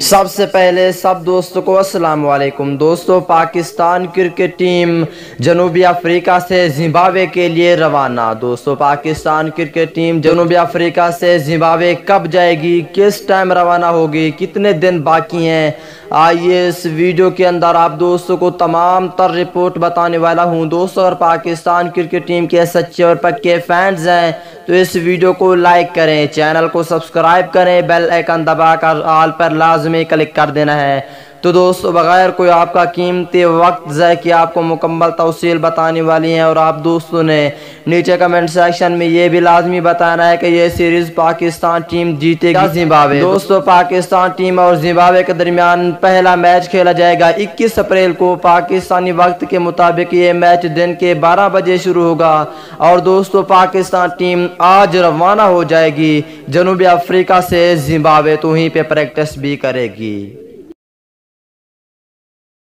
سب سے پہلے سب دوستوں کو السلام علیکم۔ دوستوں، پاکستان کرکٹ ٹیم جنوبی افریقہ سے زمبابوے کے لیے روانہ۔ دوستوں، پاکستان کرکٹ ٹیم جنوبی افریقہ سے زمبابوے کب جائے گی، کس ٹائم روانہ ہوگی، کتنے دن باقی ہیں، آئیے اس ویڈیو کے اندر آپ دوستوں کو تمام تر رپورٹ بتانے والا ہوں۔ دوستوں، اگر پاکستان کرکٹ ٹیم کے سچے اور پکے فینز ہیں تو اس ویڈیو کو لائک کریں، چینل کو سبسکرائب کریں، بیل آئیکن دبا کر آل پر لازمی کلک کر دینا ہے۔ تو دوستو، بغیر کوئی آپ کا قیمتی وقت ضائع کیے آپ کو مکمل تفصیل بتانے والی ہیں، اور آپ دوستوں نے نیچے کمنٹ سیکشن میں یہ بھی لازمی بتانا ہے کہ یہ سیریز پاکستان ٹیم جیتے گی زمبابوے۔ دوستو، پاکستان ٹیم اور زمبابوے کے درمیان پہلا میچ کھیلا جائے گا 21 اپریل کو پاکستانی وقت کے مطابق۔ یہ میچ دن کے 12 بجے شروع ہوگا، اور دوستو پاکستان ٹیم آج روانہ ہو جائے گی جنوبی افریقہ سے زمبابوے، تو وہیں پہ پریکٹس بھی کرے گی۔